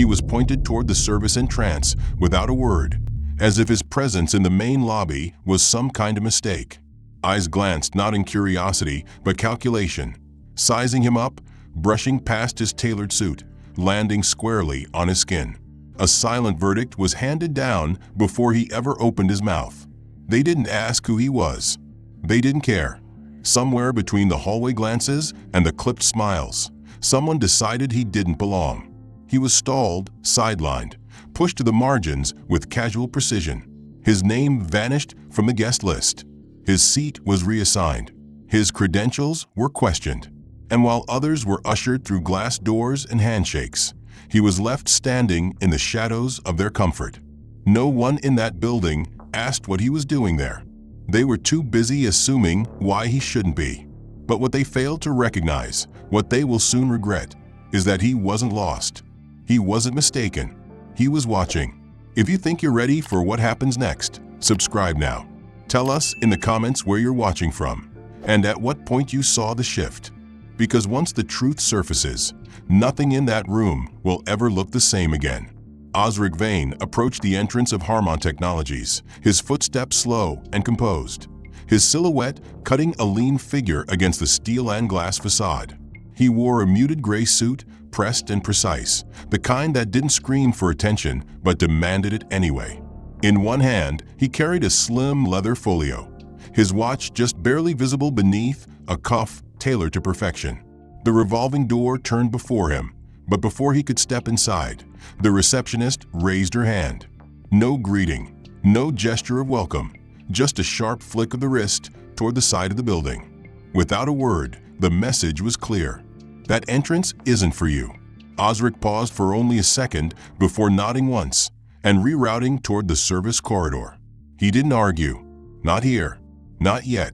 He was pointed toward the service entrance without a word, as if his presence in the main lobby was some kind of mistake. Eyes glanced not in curiosity, but calculation, sizing him up, brushing past his tailored suit, landing squarely on his skin. A silent verdict was handed down before he ever opened his mouth. They didn't ask who he was. They didn't care. Somewhere between the hallway glances and the clipped smiles, someone decided he didn't belong. He was stalled, sidelined, pushed to the margins with casual precision. His name vanished from the guest list. His seat was reassigned. His credentials were questioned. And while others were ushered through glass doors and handshakes, he was left standing in the shadows of their comfort. No one in that building asked what he was doing there. They were too busy assuming why he shouldn't be. But what they failed to recognize, what they will soon regret, is that he wasn't lost. He wasn't mistaken. He was watching. If you think you're ready for what happens next, subscribe now. Tell us in the comments where you're watching from and at what point you saw the shift. Because once the truth surfaces, nothing in that room will ever look the same again. Osric Vane approached the entrance of Harmon Technologies, his footsteps slow and composed, his silhouette cutting a lean figure against the steel and glass facade. He wore a muted gray suit, pressed and precise, the kind that didn't scream for attention but demanded it anyway. In one hand, he carried a slim leather folio, his watch just barely visible beneath a cuff tailored to perfection. The revolving door turned before him, but before he could step inside, the receptionist raised her hand. No greeting, no gesture of welcome, just a sharp flick of the wrist toward the side of the building. Without a word, the message was clear. That entrance isn't for you. Osric paused for only a second before nodding once and rerouting toward the service corridor. He didn't argue. Not here. Not yet.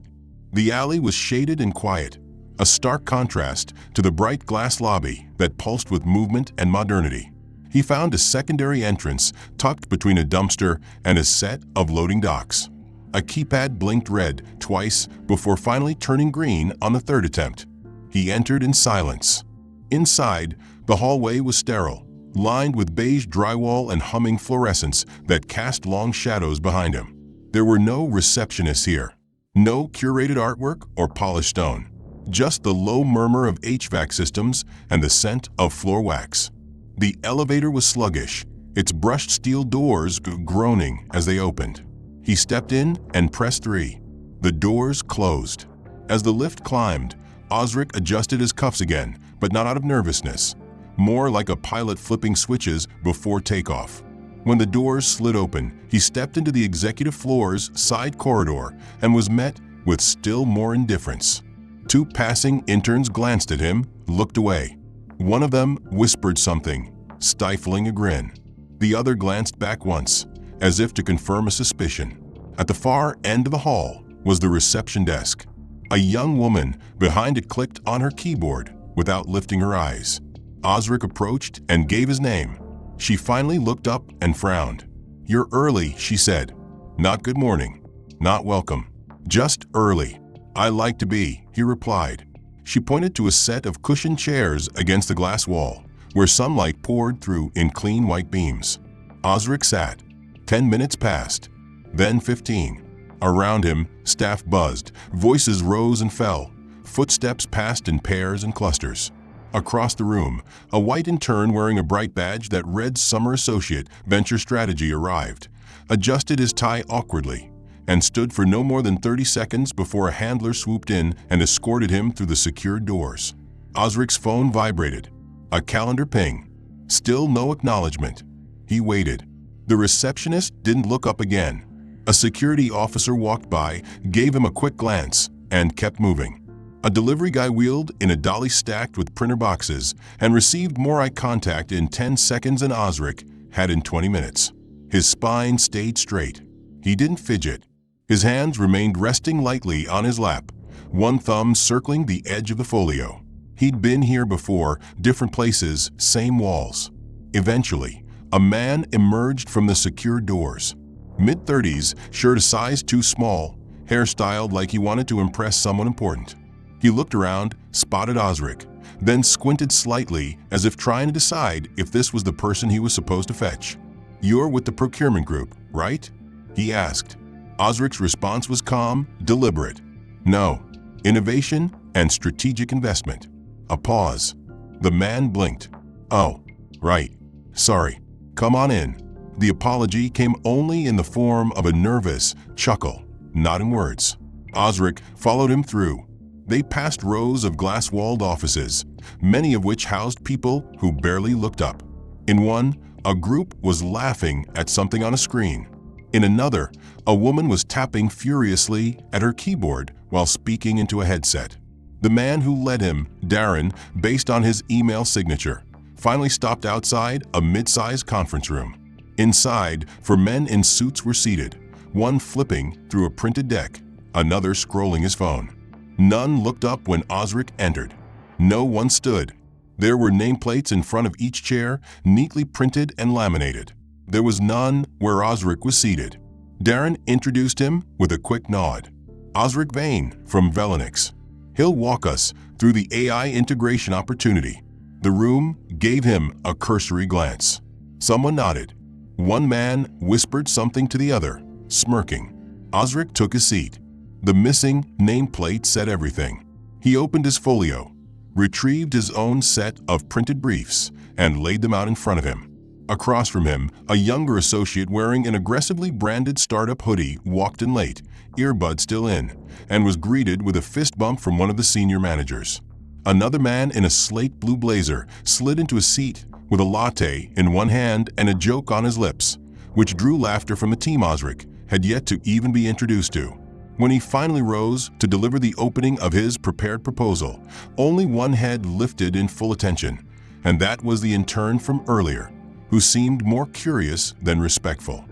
The alley was shaded and quiet, a stark contrast to the bright glass lobby that pulsed with movement and modernity. He found a secondary entrance tucked between a dumpster and a set of loading docks. A keypad blinked red twice before finally turning green on the third attempt. He entered in silence. Inside, the hallway was sterile, lined with beige drywall and humming fluorescents that cast long shadows behind him. There were no receptionists here, no curated artwork or polished stone, just the low murmur of HVAC systems and the scent of floor wax. The elevator was sluggish, its brushed steel doors groaning as they opened. He stepped in and pressed 3. The doors closed. As the lift climbed, Osric adjusted his cuffs again, but not out of nervousness, more like a pilot flipping switches before takeoff. When the doors slid open, he stepped into the executive floor's side corridor and was met with still more indifference. 2 passing interns glanced at him, looked away. One of them whispered something, stifling a grin. The other glanced back once, as if to confirm a suspicion. At the far end of the hall was the reception desk. A young woman behind it clicked on her keyboard without lifting her eyes. Osric approached and gave his name. She finally looked up and frowned. "You're early," she said. "Not good morning. Not welcome. Just early." "I like to be," he replied. She pointed to a set of cushioned chairs against the glass wall, where sunlight poured through in clean white beams. Osric sat. 10 minutes passed, then 15. Around him, staff buzzed, voices rose and fell, footsteps passed in pairs and clusters. Across the room, a white intern wearing a bright badge that read Summer Associate Venture Strategy arrived, adjusted his tie awkwardly, and stood for no more than 30 seconds before a handler swooped in and escorted him through the secured doors. Osric's phone vibrated. A calendar ping. Still no acknowledgement. He waited. The receptionist didn't look up again. A security officer walked by, gave him a quick glance, and kept moving. A delivery guy wheeled in a dolly stacked with printer boxes and received more eye contact in 10 seconds than Osric had in 20 minutes. His spine stayed straight. He didn't fidget. His hands remained resting lightly on his lap, one thumb circling the edge of the folio. He'd been here before, different places, same walls. Eventually, a man emerged from the secure doors. Mid-30s, shirt a size too small, hairstyled like he wanted to impress someone important. He looked around, spotted Osric, then squinted slightly as if trying to decide if this was the person he was supposed to fetch. "You're with the procurement group, right?" he asked. Osric's response was calm, deliberate. "No. Innovation and strategic investment." A pause. The man blinked. "Oh, right. Sorry. Come on in." The apology came only in the form of a nervous chuckle, not in words. Osric followed him through. They passed rows of glass-walled offices, many of which housed people who barely looked up. In one, a group was laughing at something on a screen. In another, a woman was tapping furiously at her keyboard while speaking into a headset. The man who led him, Darren, based on his email signature, finally stopped outside a mid-sized conference room. Inside, 4 men in suits were seated, one flipping through a printed deck, another scrolling his phone. None looked up when Osric entered. No one stood. There were nameplates in front of each chair, neatly printed and laminated. There was none where Osric was seated. Darren introduced him with a quick nod. "Osric Vane from Velinix. He'll walk us through the AI integration opportunity." The room gave him a cursory glance. Someone nodded. One man whispered something to the other, smirking. Osric took his seat. The missing nameplate said everything. He opened his folio, retrieved his own set of printed briefs, and laid them out in front of him. Across from him, a younger associate wearing an aggressively branded startup hoodie walked in late, earbuds still in, and was greeted with a fist bump from one of the senior managers. Another man in a slate blue blazer slid into a seat with a latte in one hand and a joke on his lips, which drew laughter from the team Osric had yet to even be introduced to. When he finally rose to deliver the opening of his prepared proposal, only one head lifted in full attention, and that was the intern from earlier, who seemed more curious than respectful.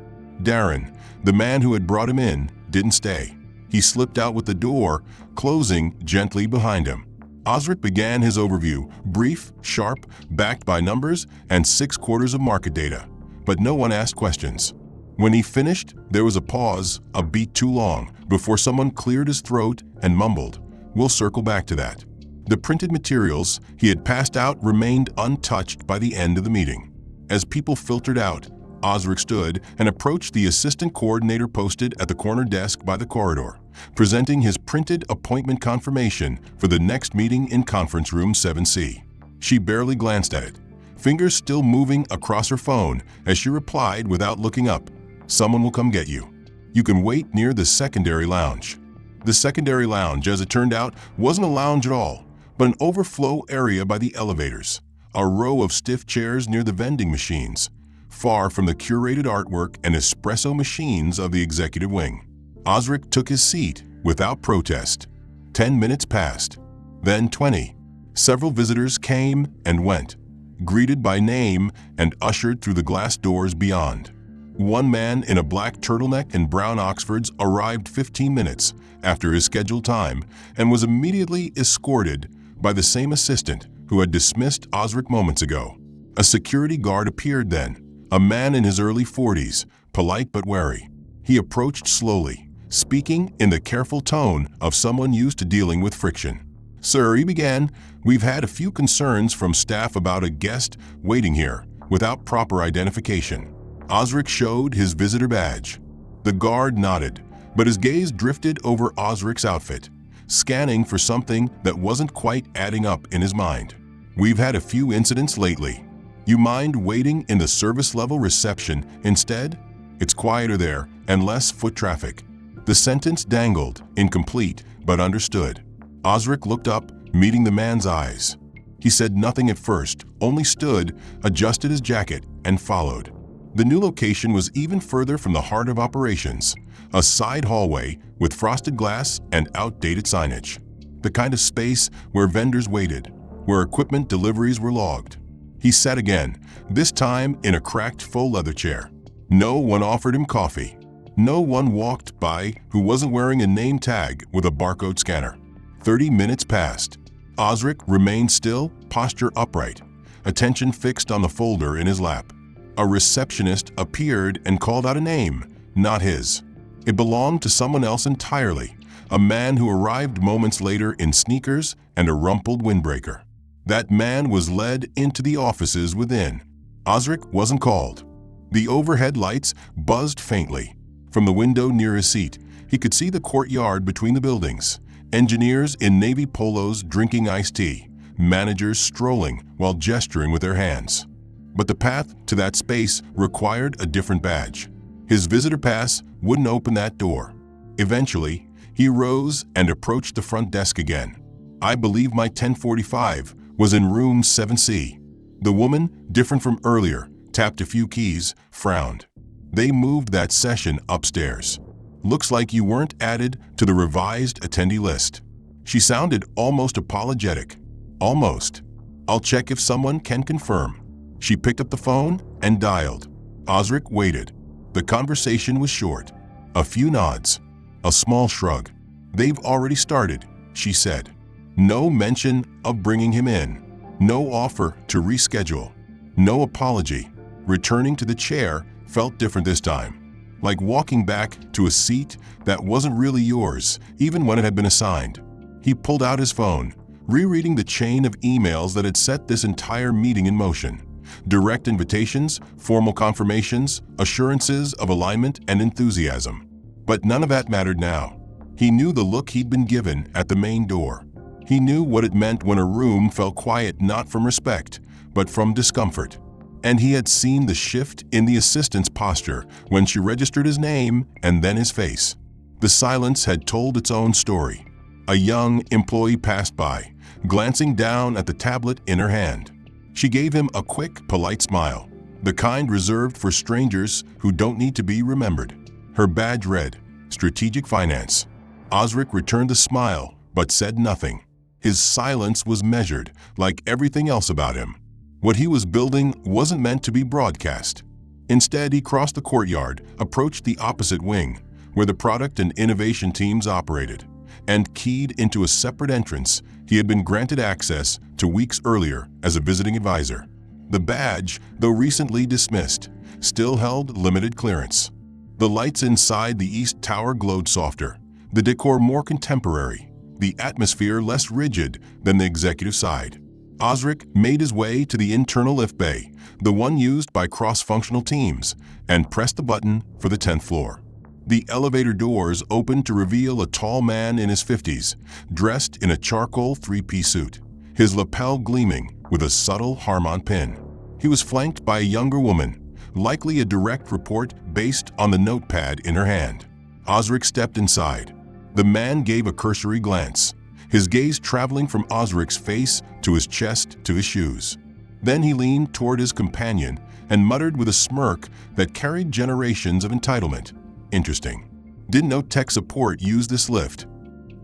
Darren, the man who had brought him in, didn't stay. He slipped out with the door, closing gently behind him. Osric began his overview, brief, sharp, backed by numbers and 6 quarters of market data, but no one asked questions. When he finished, there was a pause, a beat too long, before someone cleared his throat and mumbled, "We'll circle back to that." The printed materials he had passed out remained untouched by the end of the meeting. As people filtered out, Osric stood and approached the assistant coordinator posted at the corner desk by the corridor, presenting his printed appointment confirmation for the next meeting in conference room 7C. She barely glanced at it, fingers still moving across her phone as she replied without looking up, "Someone will come get you. You can wait near the secondary lounge." The secondary lounge, as it turned out, wasn't a lounge at all, but an overflow area by the elevators, a row of stiff chairs near the vending machines, far from the curated artwork and espresso machines of the executive wing. Osric took his seat without protest. 10 minutes passed, then 20. Several visitors came and went, greeted by name and ushered through the glass doors beyond. One man in a black turtleneck and brown Oxfords arrived 15 minutes after his scheduled time and was immediately escorted by the same assistant who had dismissed Osric moments ago. A security guard appeared then, a man in his early 40s, polite but wary. He approached slowly, speaking in the careful tone of someone used to dealing with friction. "Sir," he began, "we've had a few concerns from staff about a guest waiting here without proper identification." Osric showed his visitor badge. The guard nodded, but his gaze drifted over Osric's outfit, scanning for something that wasn't quite adding up in his mind. "We've had a few incidents lately. You mind waiting in the service-level reception instead? It's quieter there and less foot traffic." The sentence dangled, incomplete, but understood. Osric looked up, meeting the man's eyes. He said nothing at first, only stood, adjusted his jacket, and followed. The new location was even further from the heart of operations, a side hallway with frosted glass and outdated signage. The kind of space where vendors waited, where equipment deliveries were logged. He sat again, this time in a cracked faux leather chair. No one offered him coffee. No one walked by who wasn't wearing a name tag with a barcode scanner. 30 minutes passed. Osric remained still, posture upright, attention fixed on the folder in his lap. A receptionist appeared and called out a name, not his. It belonged to someone else entirely, a man who arrived moments later in sneakers and a rumpled windbreaker. That man was led into the offices within. Osric wasn't called. The overhead lights buzzed faintly. From the window near his seat, he could see the courtyard between the buildings. Engineers in navy polos drinking iced tea, managers strolling while gesturing with their hands. But the path to that space required a different badge. His visitor pass wouldn't open that door. Eventually, he rose and approached the front desk again. "I believe my 1045 was in room 7C. The woman, different from earlier, tapped a few keys, frowned. "They moved that session upstairs. Looks like you weren't added to the revised attendee list." She sounded almost apologetic. "Almost. I'll check if someone can confirm." She picked up the phone and dialed. Osric waited. The conversation was short. A few nods. A small shrug. "They've already started," she said. No mention of bringing him in. No offer to reschedule. No apology. Returning to the chair felt different this time. Like walking back to a seat that wasn't really yours, even when it had been assigned. He pulled out his phone, rereading the chain of emails that had set this entire meeting in motion. Direct invitations, formal confirmations, assurances of alignment and enthusiasm. But none of that mattered now. He knew the look he'd been given at the main door. He knew what it meant when a room felt quiet not from respect, but from discomfort. And he had seen the shift in the assistant's posture when she registered his name and then his face. The silence had told its own story. A young employee passed by, glancing down at the tablet in her hand. She gave him a quick, polite smile, the kind reserved for strangers who don't need to be remembered. Her badge read, "Strategic Finance." Osric returned the smile, but said nothing. His silence was measured, like everything else about him. What he was building wasn't meant to be broadcast. Instead, he crossed the courtyard, approached the opposite wing, where the product and innovation teams operated, and keyed into a separate entrance he had been granted access to weeks earlier as a visiting advisor. The badge, though recently dismissed, still held limited clearance. The lights inside the East Tower glowed softer, the decor more contemporary, the atmosphere less rigid than the executive side. Osric made his way to the internal lift bay, the one used by cross-functional teams, and pressed the button for the 10th floor. The elevator doors opened to reveal a tall man in his 50s, dressed in a charcoal three-piece suit, his lapel gleaming with a subtle Harmon pin. He was flanked by a younger woman, likely a direct report based on the notepad in her hand. Osric stepped inside. The man gave a cursory glance, his gaze traveling from Osric's face to his chest to his shoes. Then he leaned toward his companion and muttered with a smirk that carried generations of entitlement. "Interesting. Didn't know tech support used this lift."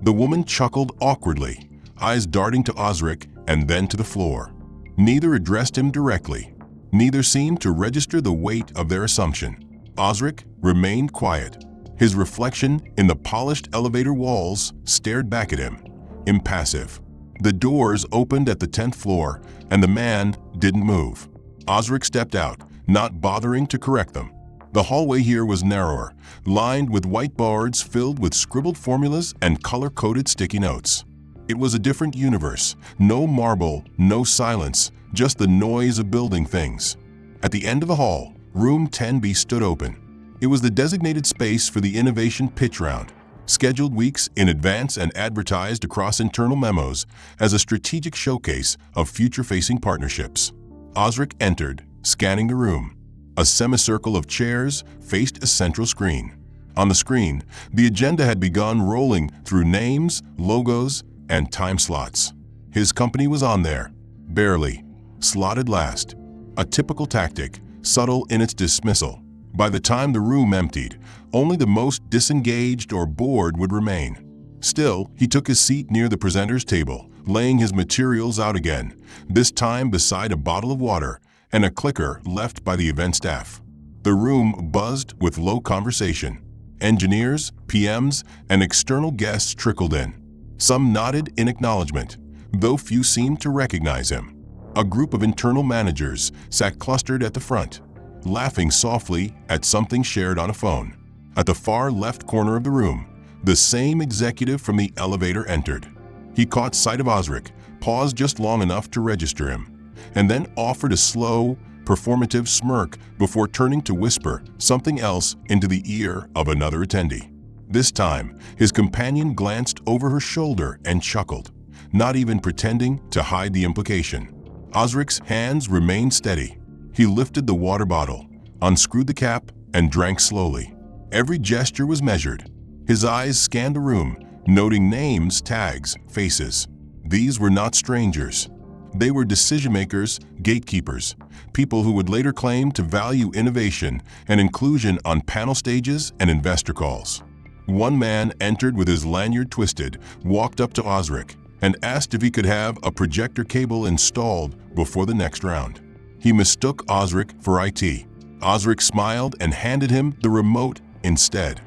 The woman chuckled awkwardly, eyes darting to Osric and then to the floor. Neither addressed him directly. Neither seemed to register the weight of their assumption. Osric remained quiet. His reflection in the polished elevator walls stared back at him, impassive. The doors opened at the 10th floor, and the man didn't move. Osric stepped out, not bothering to correct them. The hallway here was narrower, lined with whiteboards filled with scribbled formulas and color-coded sticky notes. It was a different universe. No marble, no silence, just the noise of building things. At the end of the hall, room 10B stood open. It was the designated space for the innovation pitch round, scheduled weeks in advance and advertised across internal memos as a strategic showcase of future-facing partnerships. Osric entered, scanning the room. A semicircle of chairs faced a central screen. On the screen, the agenda had begun rolling through names, logos, and time slots. His company was on there, barely, slotted last. A typical tactic, subtle in its dismissal. By the time the room emptied, only the most disengaged or bored would remain. Still, he took his seat near the presenter's table, laying his materials out again, this time beside a bottle of water and a clicker left by the event staff. The room buzzed with low conversation. Engineers, PMs, and external guests trickled in. Some nodded in acknowledgement, though few seemed to recognize him. A group of internal managers sat clustered at the front, laughing softly at something shared on a phone. At the far left corner of the room, the same executive from the elevator entered. He caught sight of Osric, paused just long enough to register him, and then offered a slow, performative smirk before turning to whisper something else into the ear of another attendee. This time, his companion glanced over her shoulder and chuckled, not even pretending to hide the implication. Osric's hands remained steady. He lifted the water bottle, unscrewed the cap, and drank slowly. Every gesture was measured. His eyes scanned the room, noting names, tags, faces. These were not strangers. They were decision-makers, gatekeepers, people who would later claim to value innovation and inclusion on panel stages and investor calls. One man entered with his lanyard twisted, walked up to Osric, and asked if he could have a projector cable installed before the next round. He mistook Osric for IT. Osric smiled and handed him the remote instead.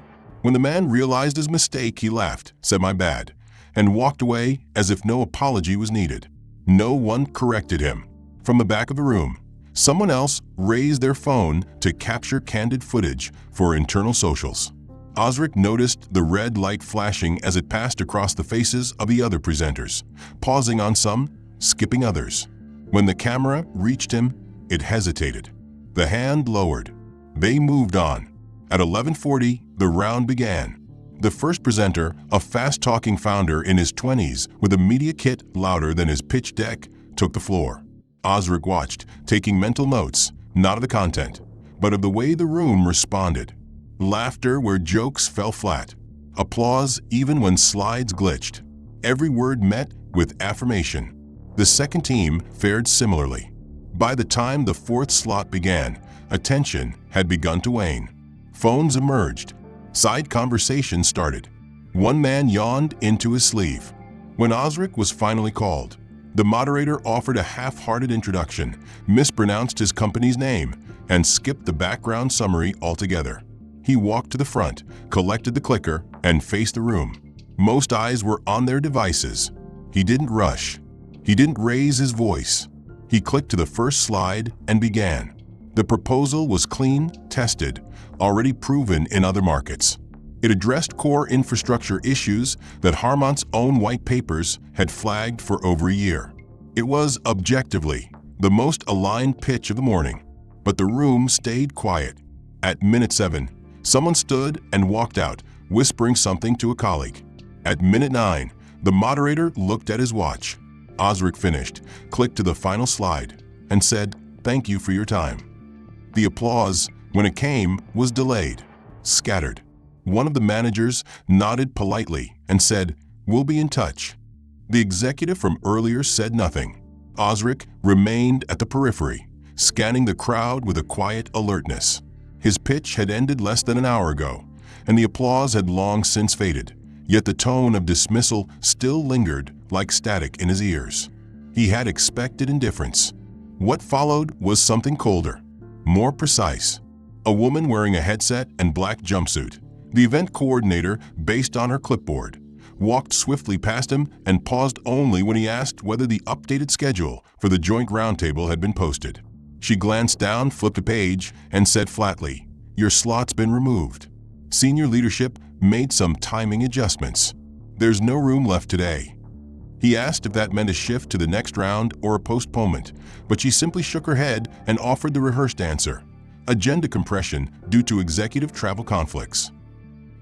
When the man realized his mistake, he laughed, said "my bad," and walked away as if no apology was needed. No one corrected him. From the back of the room, someone else raised their phone to capture candid footage for internal socials. Osric noticed the red light flashing as it passed across the faces of the other presenters, pausing on some, skipping others. When the camera reached him, it hesitated. The hand lowered. They moved on. At 11:40, the round began. The first presenter, a fast-talking founder in his 20s with a media kit louder than his pitch deck, took the floor. Osric watched, taking mental notes, not of the content, but of the way the room responded. Laughter where jokes fell flat. Applause even when slides glitched. Every word met with affirmation. The second team fared similarly. By the time the fourth slot began, attention had begun to wane. Phones emerged. Side conversations started. One man yawned into his sleeve. When Osric was finally called, the moderator offered a half-hearted introduction, mispronounced his company's name, and skipped the background summary altogether. He walked to the front, collected the clicker, and faced the room. Most eyes were on their devices. He didn't rush. He didn't raise his voice. He clicked to the first slide and began. The proposal was clean, tested, already proven in other markets. It addressed core infrastructure issues that Harmont's own white papers had flagged for over a year. It was, objectively, the most aligned pitch of the morning, but the room stayed quiet. At minute 7, someone stood and walked out, whispering something to a colleague. At minute 9, the moderator looked at his watch. Osric finished, clicked to the final slide, and said, "Thank you for your time." The applause, when it came, was delayed, scattered. One of the managers nodded politely and said, "We'll be in touch." The executive from earlier said nothing. Osric remained at the periphery, scanning the crowd with a quiet alertness. His pitch had ended less than an hour ago, and the applause had long since faded, yet the tone of dismissal still lingered like static in his ears. He had expected indifference. What followed was something colder, more precise. A woman wearing a headset and black jumpsuit, the event coordinator based on her clipboard, walked swiftly past him and paused only when he asked whether the updated schedule for the joint roundtable had been posted. She glanced down, flipped a page, and said flatly, "Your slot's been removed." Senior leadership made some timing adjustments. "There's no room left today." He asked if that meant a shift to the next round or a postponement, but she simply shook her head and offered the rehearsed answer: agenda compression due to executive travel conflicts.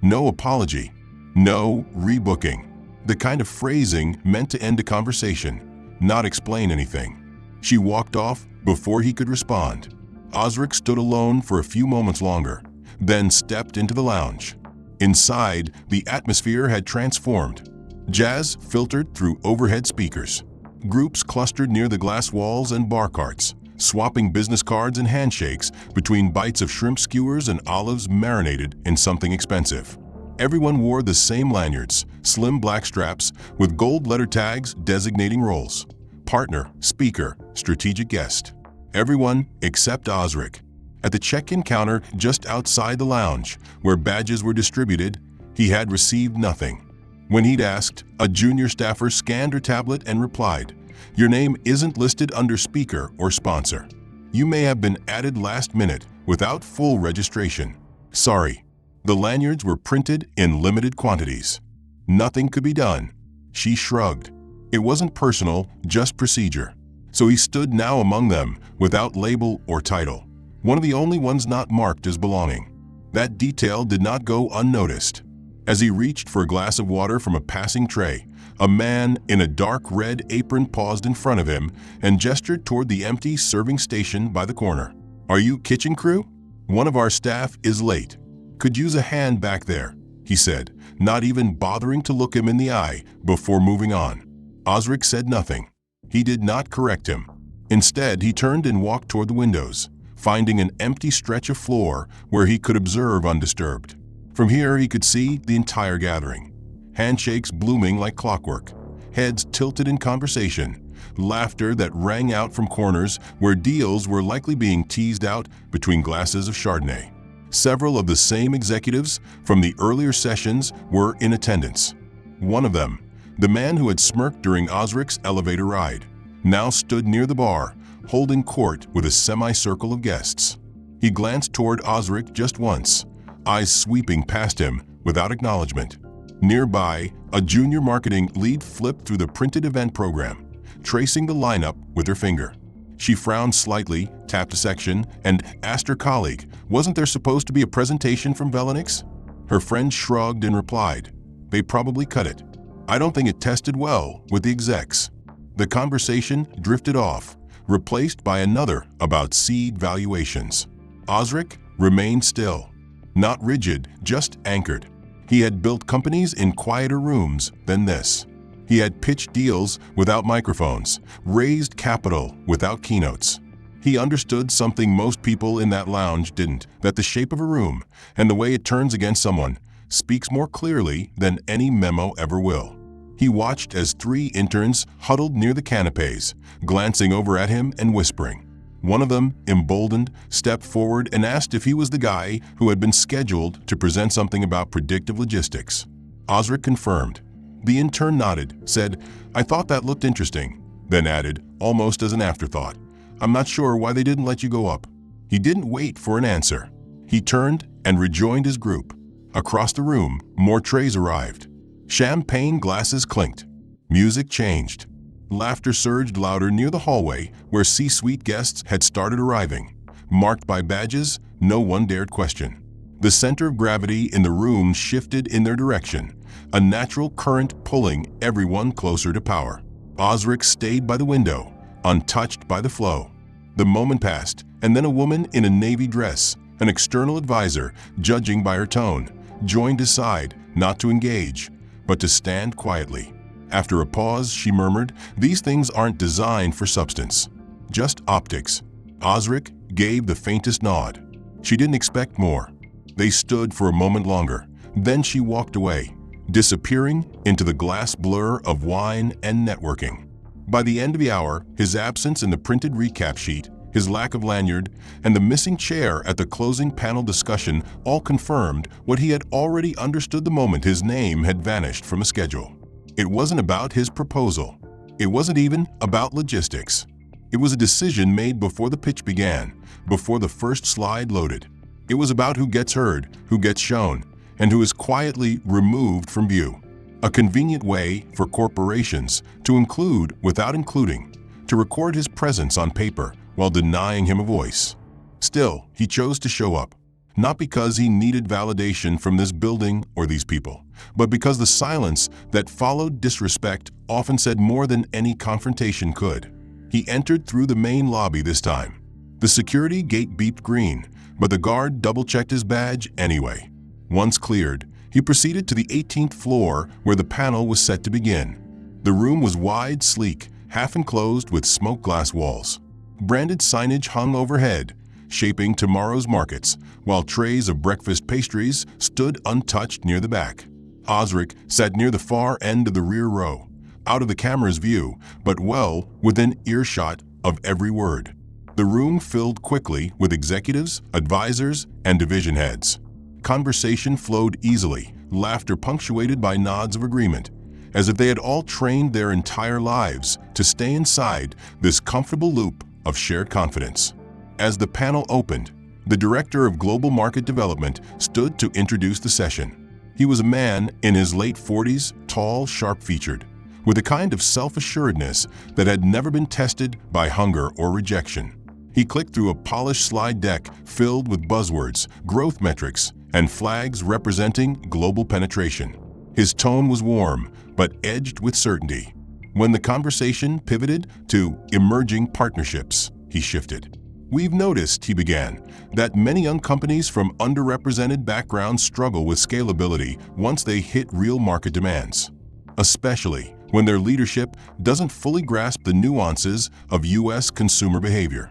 No apology, no rebooking. The kind of phrasing meant to end a conversation, not explain anything. She walked off before he could respond. Osric stood alone for a few moments longer, then stepped into the lounge. Inside, the atmosphere had transformed. Jazz filtered through overhead speakers. Groups clustered near the glass walls and bar carts, swapping business cards and handshakes between bites of shrimp skewers and olives marinated in something expensive. Everyone wore the same lanyards, slim black straps with gold letter tags designating roles: partner, speaker, strategic guest. Everyone except Osric. At the check-in counter just outside the lounge, where badges were distributed, he had received nothing. When he'd asked, a junior staffer scanned her tablet and replied, "Your name isn't listed under speaker or sponsor. You may have been added last minute without full registration. Sorry." The lanyards were printed in limited quantities. Nothing could be done. She shrugged. It wasn't personal, just procedure. So he stood now among them, without label or title, one of the only ones not marked as belonging. That detail did not go unnoticed. As he reached for a glass of water from a passing tray, a man in a dark red apron paused in front of him and gestured toward the empty serving station by the corner. "Are you kitchen crew? One of our staff is late. Could use a hand back there," he said, not even bothering to look him in the eye before moving on. Osric said nothing. He did not correct him. Instead, he turned and walked toward the windows, finding an empty stretch of floor where he could observe undisturbed. From here, he could see the entire gathering. Handshakes blooming like clockwork, heads tilted in conversation, laughter that rang out from corners where deals were likely being teased out between glasses of Chardonnay. Several of the same executives from the earlier sessions were in attendance. One of them, the man who had smirked during Osric's elevator ride, now stood near the bar, holding court with a semicircle of guests. He glanced toward Osric just once, eyes sweeping past him without acknowledgement. Nearby, a junior marketing lead flipped through the printed event program, tracing the lineup with her finger. She frowned slightly, tapped a section, and asked her colleague, "Wasn't there supposed to be a presentation from Velenix?" Her friend shrugged and replied, "They probably cut it. I don't think it tested well with the execs." The conversation drifted off, replaced by another about seed valuations. Osric remained still, not rigid, just anchored. He had built companies in quieter rooms than this. He had pitched deals without microphones, raised capital without keynotes. He understood something most people in that lounge didn't, that the shape of a room and the way it turns against someone speaks more clearly than any memo ever will. He watched as 3 interns huddled near the canapes, glancing over at him and whispering. One of them, emboldened, stepped forward and asked if he was the guy who had been scheduled to present something about predictive logistics. Osric confirmed. The intern nodded, said, "I thought that looked interesting," then added, almost as an afterthought, "I'm not sure why they didn't let you go up." He didn't wait for an answer. He turned and rejoined his group. Across the room, more trays arrived. Champagne glasses clinked. Music changed. Laughter surged louder near the hallway where C-suite guests had started arriving, marked by badges no one dared question. The center of gravity in the room shifted in their direction, a natural current pulling everyone closer to power. Osric stayed by the window, untouched by the flow. The moment passed, and then a woman in a navy dress, an external advisor, judging by her tone, joined his side, not to engage, but to stand quietly. After a pause, she murmured, "These things aren't designed for substance, just optics." Osric gave the faintest nod. She didn't expect more. They stood for a moment longer. Then she walked away, disappearing into the glass blur of wine and networking. By the end of the hour, his absence in the printed recap sheet, his lack of lanyard, and the missing chair at the closing panel discussion all confirmed what he had already understood the moment his name had vanished from a schedule. It wasn't about his proposal. It wasn't even about logistics. It was a decision made before the pitch began, before the first slide loaded. It was about who gets heard, who gets shown, and who is quietly removed from view. A convenient way for corporations to include without including, to record his presence on paper while denying him a voice. Still, he chose to show up, not because he needed validation from this building or these people, but because the silence that followed disrespect often said more than any confrontation could. He entered through the main lobby this time. The security gate beeped green, but the guard double-checked his badge anyway. Once cleared, he proceeded to the 18th floor where the panel was set to begin. The room was wide, sleek, half enclosed with smoke glass walls. Branded signage hung overhead, shaping tomorrow's markets, while trays of breakfast pastries stood untouched near the back. Osric sat near the far end of the rear row, out of the camera's view, but well within earshot of every word. The room filled quickly with executives, advisors, and division heads. Conversation flowed easily, laughter punctuated by nods of agreement, as if they had all trained their entire lives to stay inside this comfortable loop of shared confidence. As the panel opened, the director of global market development stood to introduce the session. He was a man in his late 40s, tall, sharp-featured, with a kind of self-assuredness that had never been tested by hunger or rejection. He clicked through a polished slide deck filled with buzzwords, growth metrics, and flags representing global penetration. His tone was warm, but edged with certainty. When the conversation pivoted to emerging partnerships, he shifted. "We've noticed," he began, "that many young companies from underrepresented backgrounds struggle with scalability once they hit real market demands, especially when their leadership doesn't fully grasp the nuances of U.S. consumer behavior."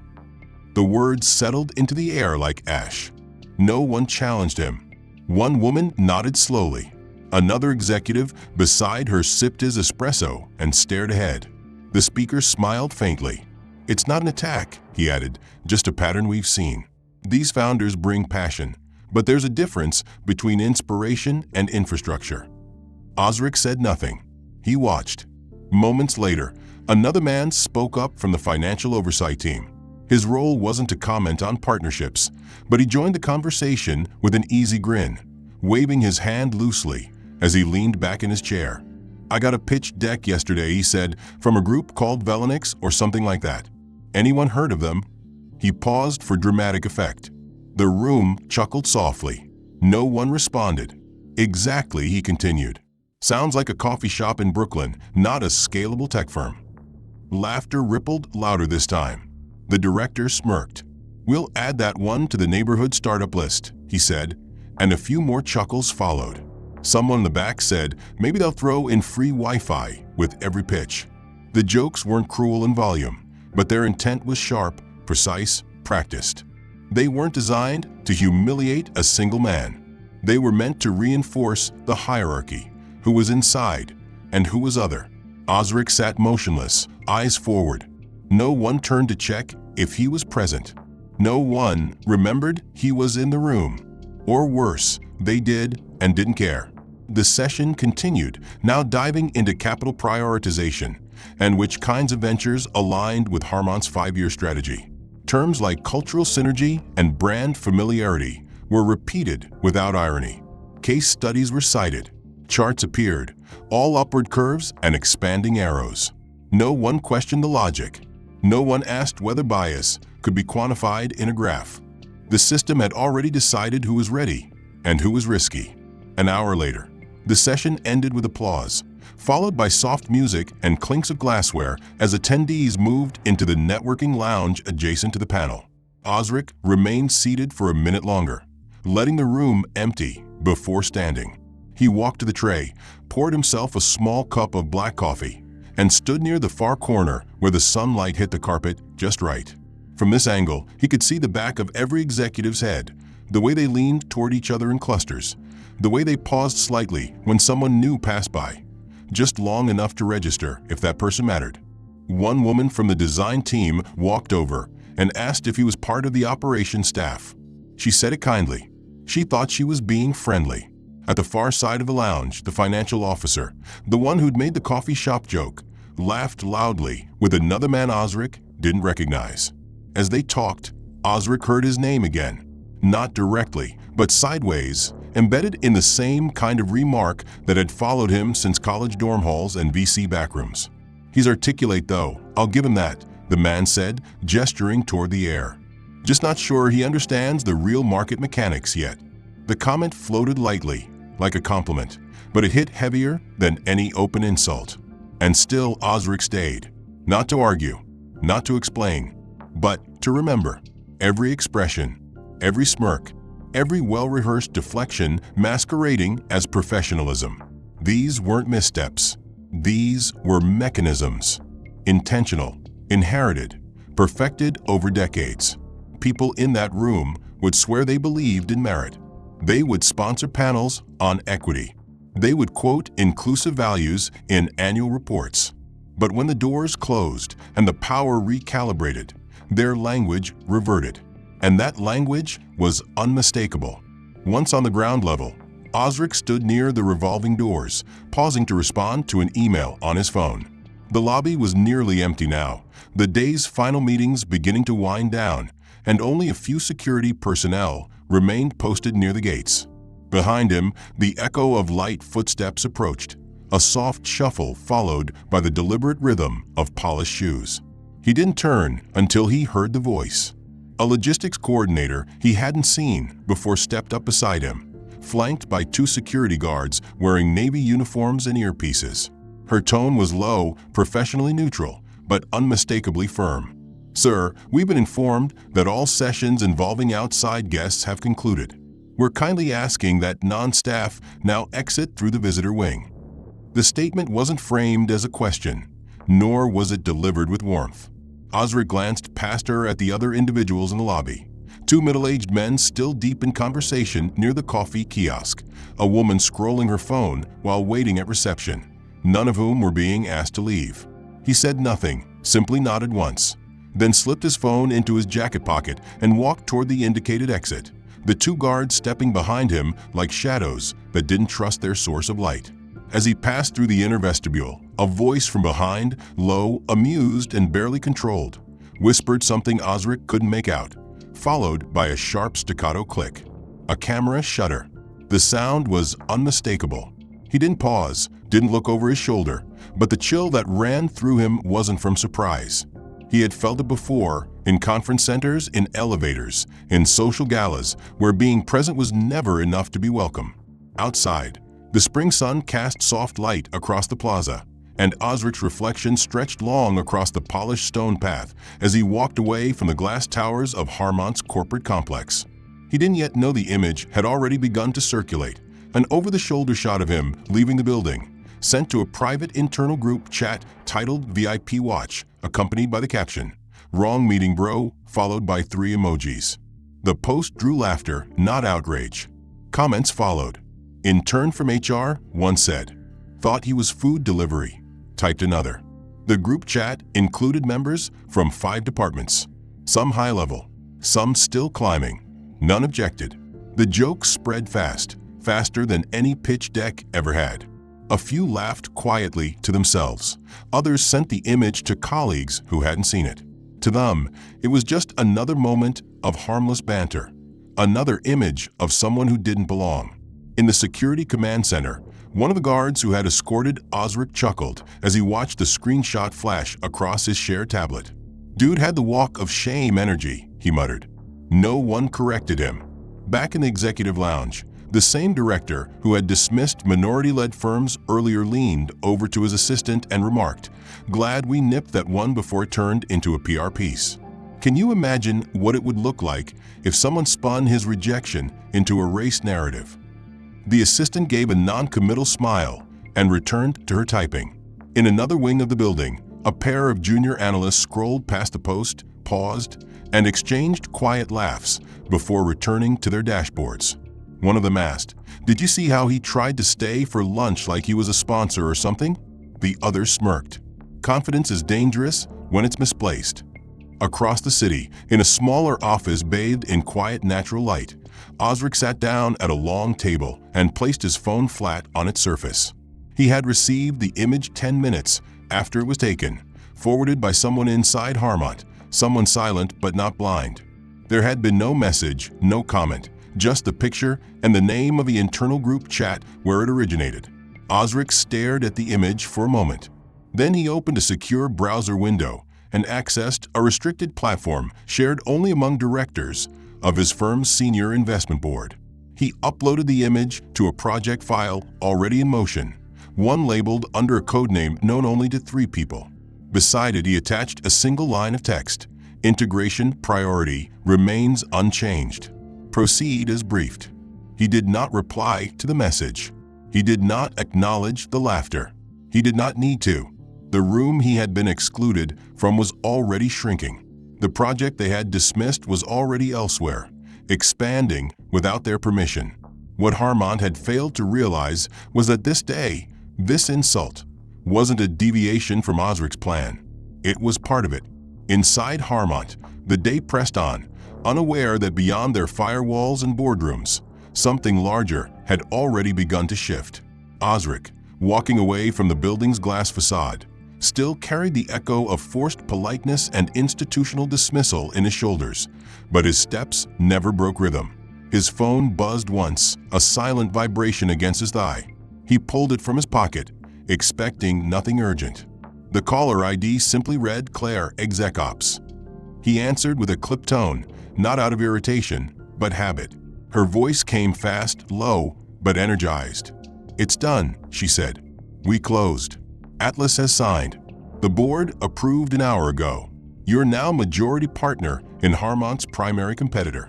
The words settled into the air like ash. No one challenged him. One woman nodded slowly. Another executive beside her sipped his espresso and stared ahead. The speaker smiled faintly. "It's not an attack," he added, "just a pattern we've seen. These founders bring passion, but there's a difference between inspiration and infrastructure." Osric said nothing. He watched. Moments later, another man spoke up from the financial oversight team. His role wasn't to comment on partnerships, but he joined the conversation with an easy grin, waving his hand loosely as he leaned back in his chair. "I got a pitch deck yesterday," he said, "from a group called Velinix or something like that. Anyone heard of them?" He paused for dramatic effect. The room chuckled softly. No one responded. "Exactly," he continued. "Sounds like a coffee shop in Brooklyn, not a scalable tech firm." Laughter rippled louder this time. The director smirked. "We'll add that one to the neighborhood startup list," he said, and a few more chuckles followed. Someone in the back said maybe they'll throw in free Wi-Fi with every pitch. The jokes weren't cruel in volume, but their intent was sharp, precise, practiced. They weren't designed to humiliate a single man. They were meant to reinforce the hierarchy, who was inside and who was other. Osric sat motionless, eyes forward. No one turned to check if he was present. No one remembered he was in the room. Or worse, they did and didn't care. The session continued, now diving into capital prioritization and which kinds of ventures aligned with Harmon's 5-year strategy. Terms like cultural synergy and brand familiarity were repeated without irony. Case studies were cited. Charts appeared, all upward curves and expanding arrows. No one questioned the logic. No one asked whether bias could be quantified in a graph. The system had already decided who was ready and who was risky. An hour later, the session ended with applause, followed by soft music and clinks of glassware as attendees moved into the networking lounge adjacent to the panel. Osric remained seated for a minute longer, letting the room empty before standing. He walked to the tray, poured himself a small cup of black coffee, and stood near the far corner where the sunlight hit the carpet just right. From this angle, he could see the back of every executive's head, the way they leaned toward each other in clusters, the way they paused slightly when someone new passed by, just long enough to register if that person mattered. One woman from the design team walked over and asked if he was part of the operations staff. She said it kindly. She thought she was being friendly. At the far side of the lounge, the financial officer, the one who'd made the coffee shop joke, laughed loudly with another man Osric didn't recognize. As they talked, Osric heard his name again, not directly, but sideways, embedded in the same kind of remark that had followed him since college dorm halls and VC backrooms. "He's articulate though, I'll give him that," the man said, gesturing toward the air. "Just not sure he understands the real market mechanics yet." The comment floated lightly, like a compliment, but it hit heavier than any open insult. And still Osric stayed, not to argue, not to explain, but to remember. Every expression, every smirk, every well-rehearsed deflection masquerading as professionalism. These weren't missteps. These were mechanisms. Intentional, inherited, perfected over decades. People in that room would swear they believed in merit. They would sponsor panels on equity. They would quote inclusive values in annual reports. But when the doors closed and the power recalibrated, their language reverted. And that language was unmistakable. Once on the ground level, Osric stood near the revolving doors, pausing to respond to an email on his phone. The lobby was nearly empty now, the day's final meetings beginning to wind down, and only a few security personnel remained posted near the gates. Behind him, the echo of light footsteps approached, A soft shuffle followed by the deliberate rhythm of polished shoes. He didn't turn until he heard the voice. A logistics coordinator he hadn't seen before stepped up beside him, flanked by 2 security guards wearing Navy uniforms and earpieces. Her tone was low, professionally neutral, but unmistakably firm. "Sir, we've been informed that all sessions involving outside guests have concluded. We're kindly asking that non-staff now exit through the visitor wing." The statement wasn't framed as a question, nor was it delivered with warmth. Osric glanced past her at the other individuals in the lobby. 2 middle-aged men still deep in conversation near the coffee kiosk, a woman scrolling her phone while waiting at reception, none of whom were being asked to leave. He said nothing, simply nodded once, then slipped his phone into his jacket pocket and walked toward the indicated exit, the 2 guards stepping behind him like shadows that didn't trust their source of light. As he passed through the inner vestibule, a voice from behind, low, amused, and barely controlled, whispered something Osric couldn't make out, followed by a sharp staccato click. A camera shutter. The sound was unmistakable. He didn't pause, didn't look over his shoulder, but the chill that ran through him wasn't from surprise. He had felt it before, in conference centers, in elevators, in social galas, where being present was never enough to be welcome. Outside, the spring sun cast soft light across the plaza, and Osric's reflection stretched long across the polished stone path as he walked away from the glass towers of Harmont's corporate complex. He didn't yet know the image had already begun to circulate, an over-the-shoulder shot of him leaving the building, sent to a private internal group chat titled VIP Watch, accompanied by the caption, "Wrong meeting bro," followed by 3 emojis. The post drew laughter, not outrage. Comments followed. "Intern from HR," one said. "Thought he was food delivery," typed another. The group chat included members from 5 departments, some high level, some still climbing. None objected. The joke spread fast, faster than any pitch deck ever had. A few laughed quietly to themselves. Others sent the image to colleagues who hadn't seen it. To them, it was just another moment of harmless banter, another image of someone who didn't belong. In the security command center, one of the guards who had escorted Osric chuckled as he watched the screenshot flash across his shared tablet. "Dude had the walk of shame energy," he muttered. No one corrected him. Back in the executive lounge, the same director who had dismissed minority-led firms earlier leaned over to his assistant and remarked, "Glad we nipped that one before it turned into a PR piece." Can you imagine what it would look like if someone spun his rejection into a race narrative? The assistant gave a non-committal smile and returned to her typing. In another wing of the building, a pair of junior analysts scrolled past the post, paused, and exchanged quiet laughs before returning to their dashboards. One of them asked, "Did you see how he tried to stay for lunch like he was a sponsor or something?" The other smirked. Confidence is dangerous when it's misplaced. Across the city, in a smaller office bathed in quiet natural light, Osric sat down at a long table and placed his phone flat on its surface. He had received the image 10 minutes after it was taken, forwarded by someone inside Harmont, someone silent but not blind. There had been no message, no comment, just the picture and the name of the internal group chat where it originated. Osric stared at the image for a moment. Then he opened a secure browser window and accessed a restricted platform shared only among directors of his firm's senior investment board. He uploaded the image to a project file already in motion, one labeled under a codename known only to 3 people. Beside it, he attached a single line of text. Integration priority remains unchanged. Proceed as briefed. He did not reply to the message. He did not acknowledge the laughter. He did not need to. The room he had been excluded from was already shrinking. The project they had dismissed was already elsewhere, expanding without their permission. What Harmont had failed to realize was that this day, this insult, wasn't a deviation from Osric's plan. It was part of it. Inside Harmont, the day pressed on, unaware that beyond their firewalls and boardrooms, something larger had already begun to shift. Osric, walking away from the building's glass facade, still carried the echo of forced politeness and institutional dismissal in his shoulders, but his steps never broke rhythm. His phone buzzed once, a silent vibration against his thigh. He pulled it from his pocket expecting nothing urgent. The caller ID simply read Claire, Exec Ops. He answered with a clipped tone, not out of irritation, but habit. Her voice came fast, low, but energized. "It's done," she said. "We closed. Atlas has signed. The board approved an hour ago. You're now majority partner in Harmont's primary competitor."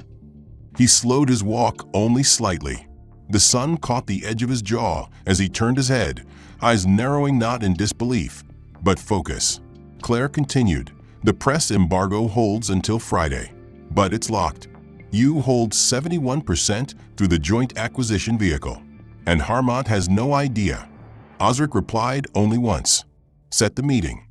He slowed his walk only slightly. The sun caught the edge of his jaw as he turned his head, eyes narrowing not in disbelief, but focus. Claire continued, "The press embargo holds until Friday, but it's locked. You hold 71% through the joint acquisition vehicle, and Harmont has no idea." Osric replied only once. "Set the meeting."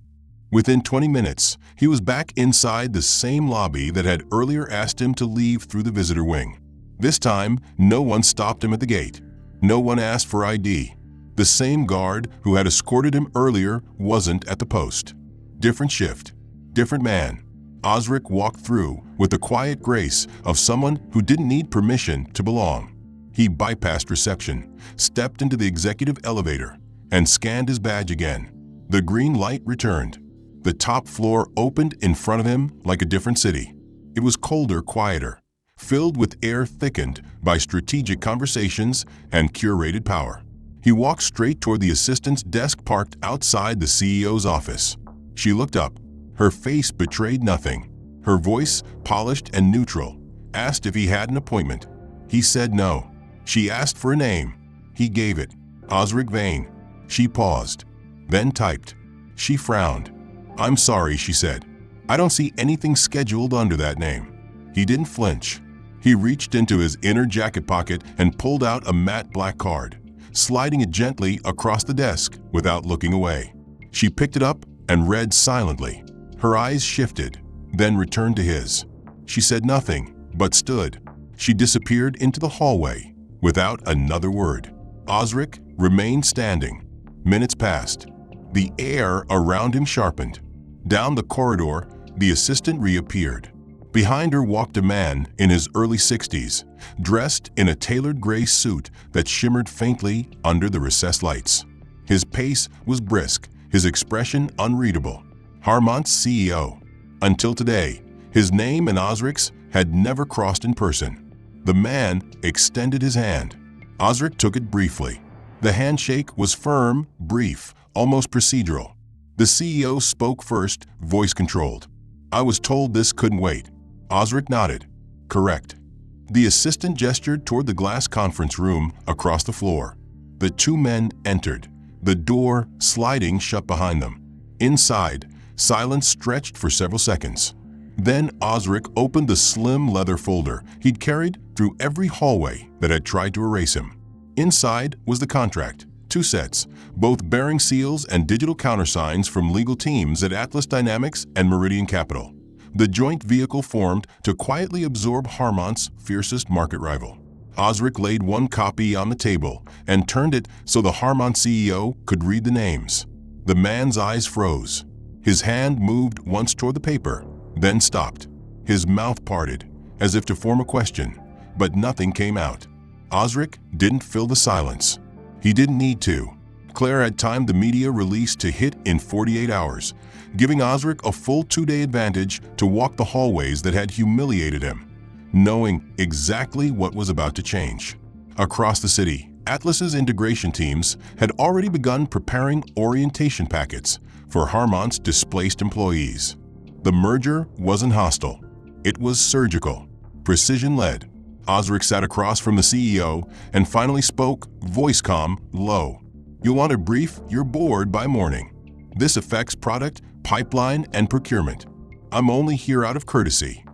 Within 20 minutes, he was back inside the same lobby that had earlier asked him to leave through the visitor wing. This time, no one stopped him at the gate. No one asked for ID. The same guard who had escorted him earlier wasn't at the post. Different shift, different man. Osric walked through with the quiet grace of someone who didn't need permission to belong. He bypassed reception, stepped into the executive elevator, and scanned his badge again. The green light returned. The top floor opened in front of him like a different city. It was colder, quieter, filled with air thickened by strategic conversations and curated power. He walked straight toward the assistant's desk parked outside the CEO's office. She looked up. Her face betrayed nothing. Her voice, polished and neutral, asked if he had an appointment. He said no. She asked for a name. He gave it. Osric Vane. She paused, then typed. She frowned. "I'm sorry," she said. "I don't see anything scheduled under that name." He didn't flinch. He reached into his inner jacket pocket and pulled out a matte black card, sliding it gently across the desk without looking away. She picked it up and read silently. Her eyes shifted, then returned to his. She said nothing, but stood. She disappeared into the hallway without another word. Osric remained standing. Minutes passed. The air around him sharpened. Down the corridor, the assistant reappeared. Behind her walked a man in his early 60s, dressed in a tailored gray suit that shimmered faintly under the recessed lights. His pace was brisk, his expression unreadable. Harmont's CEO. Until today, his name and Osric's had never crossed in person. The man extended his hand. Osric took it briefly. The handshake was firm, brief, almost procedural. The CEO spoke first, voice controlled. "I was told this couldn't wait." Osric nodded. "Correct." The assistant gestured toward the glass conference room across the floor. The two men entered, the door sliding shut behind them. Inside, silence stretched for several seconds. Then Osric opened the slim leather folder he'd carried through every hallway that had tried to erase him. Inside was the contract. 2 sets, both bearing seals and digital countersigns from legal teams at Atlas Dynamics and Meridian Capital. The joint vehicle formed to quietly absorb Harmont's fiercest market rival. Osric laid one copy on the table and turned it so the Harmont CEO could read the names. The man's eyes froze. His hand moved once toward the paper, then stopped. His mouth parted, as if to form a question, but nothing came out. Osric didn't fill the silence. He didn't need to. Claire had timed the media release to hit in 48 hours, giving Osric a full 2-day advantage to walk the hallways that had humiliated him, knowing exactly what was about to change. Across the city, Atlas's integration teams had already begun preparing orientation packets for Harmont's displaced employees. The merger wasn't hostile. It was surgical, precision-led. Osric sat across from the CEO and finally spoke, voice calm, low. "You'll want to brief your board by morning. This affects product, pipeline, and procurement. I'm only here out of courtesy."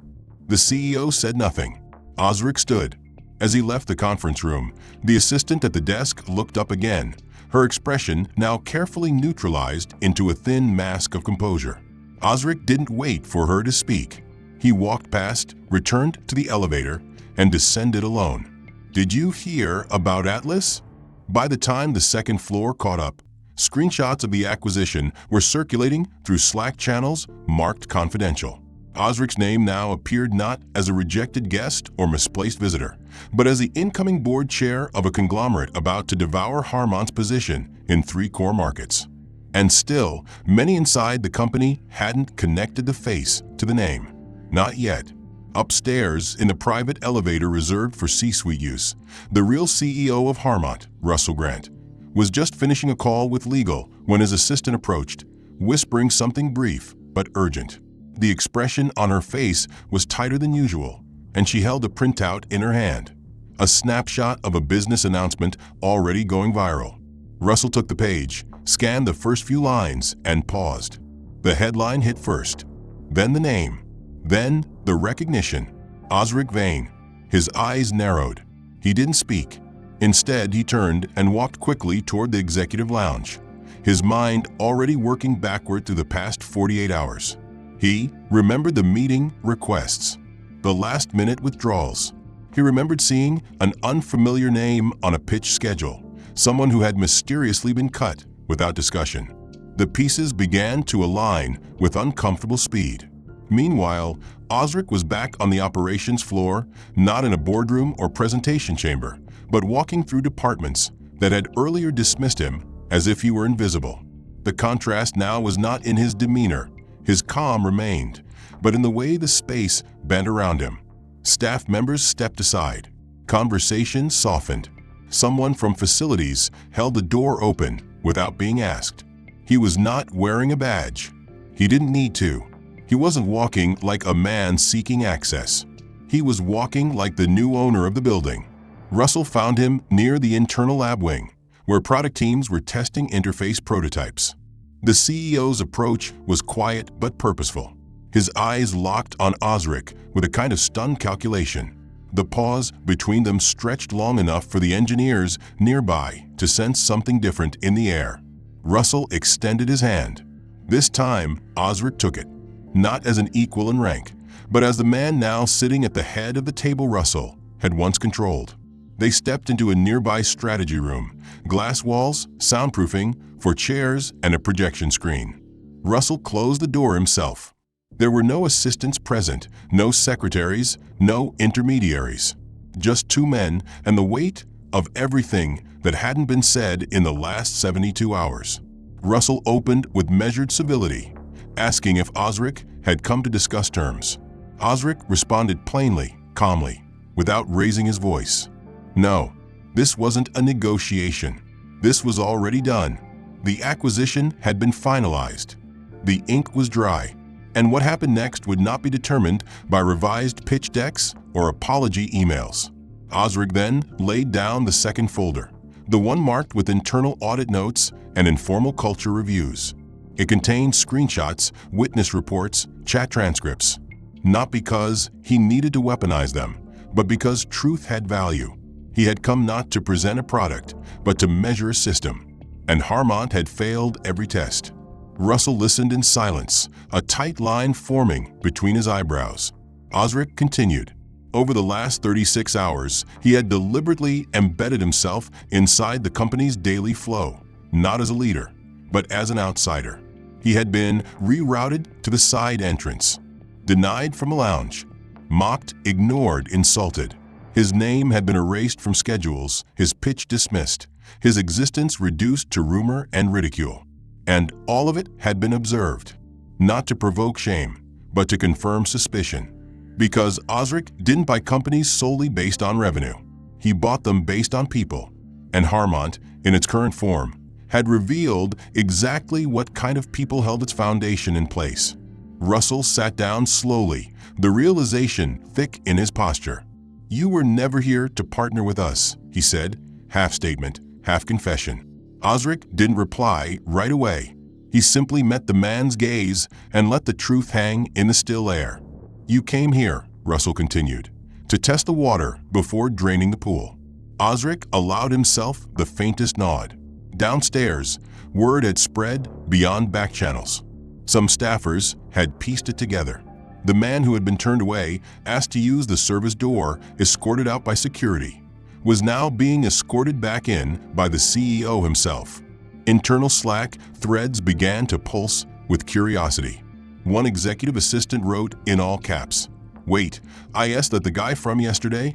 The CEO said nothing. Osric stood. As he left the conference room, the assistant at the desk looked up again, her expression now carefully neutralized into a thin mask of composure. Osric didn't wait for her to speak. He walked past, returned to the elevator, and descended alone. "Did you hear about Atlas?" By the time the second floor caught up, screenshots of the acquisition were circulating through Slack channels marked confidential. Osric's name now appeared not as a rejected guest or misplaced visitor, but as the incoming board chair of a conglomerate about to devour Harmont's position in 3 core markets. And still, many inside the company hadn't connected the face to the name. Not yet. Upstairs, in the private elevator reserved for C-suite use, the real CEO of Harmont, Russell Grant, was just finishing a call with legal when his assistant approached, whispering something brief but urgent. The expression on her face was tighter than usual, and she held a printout in her hand, a snapshot of a business announcement already going viral. Russell took the page, scanned the first few lines, and paused. The headline hit first, then the name, then the recognition. Osric Vane. His eyes narrowed. He didn't speak. Instead, he turned and walked quickly toward the executive lounge, his mind already working backward through the past 48 hours. He remembered the meeting requests, the last-minute withdrawals. He remembered seeing an unfamiliar name on a pitch schedule, someone who had mysteriously been cut without discussion. The pieces began to align with uncomfortable speed. Meanwhile, Osric was back on the operations floor, not in a boardroom or presentation chamber, but walking through departments that had earlier dismissed him as if he were invisible. The contrast now was not in his demeanor. His calm remained, but in the way the space bent around him. Staff members stepped aside. Conversation softened. Someone from facilities held the door open without being asked. He was not wearing a badge. He didn't need to. He wasn't walking like a man seeking access. He was walking like the new owner of the building. Russell found him near the internal lab wing, where product teams were testing interface prototypes. The CEO's approach was quiet but purposeful. His eyes locked on Osric with a kind of stunned calculation. The pause between them stretched long enough for the engineers nearby to sense something different in the air. Russell extended his hand. This time, Osric took it, not as an equal in rank, but as the man now sitting at the head of the table Russell had once controlled. They stepped into a nearby strategy room, glass walls, soundproofing for chairs, and a projection screen. Russell closed the door himself. There were no assistants present, no secretaries, no intermediaries. Just 2 men and the weight of everything that hadn't been said in the last 72 hours. Russell opened with measured civility, asking if Osric had come to discuss terms. Osric responded plainly, calmly, without raising his voice. No, this wasn't a negotiation. This was already done. The acquisition had been finalized. The ink was dry, and what happened next would not be determined by revised pitch decks or apology emails. Osric then laid down the second folder, the one marked with internal audit notes and informal culture reviews. It contained screenshots, witness reports, chat transcripts. Not because he needed to weaponize them, but because truth had value. He had come not to present a product, but to measure a system. And Harmont had failed every test. Russell listened in silence, a tight line forming between his eyebrows. Osric continued. Over the last 36 hours, he had deliberately embedded himself inside the company's daily flow, not as a leader, but as an outsider. He had been rerouted to the side entrance, denied from a lounge, mocked, ignored, insulted. His name had been erased from schedules, his pitch dismissed, his existence reduced to rumor and ridicule. And all of it had been observed, not to provoke shame, but to confirm suspicion. Because Osric didn't buy companies solely based on revenue. He bought them based on people. And Harmont, in its current form, had revealed exactly what kind of people held its foundation in place. Russell sat down slowly, the realization thick in his posture. "You were never here to partner with us," he said, half statement, half confession. Osric didn't reply right away. He simply met the man's gaze and let the truth hang in the still air. "You came here," Russell continued, "to test the water before draining the pool." Osric allowed himself the faintest nod. Downstairs, word had spread beyond back channels. Some staffers had pieced it together. The man who had been turned away, asked to use the service door, escorted out by security, was now being escorted back in by the CEO himself. Internal Slack threads began to pulse with curiosity. One executive assistant wrote in all caps, "Wait, I asked that the guy from yesterday?"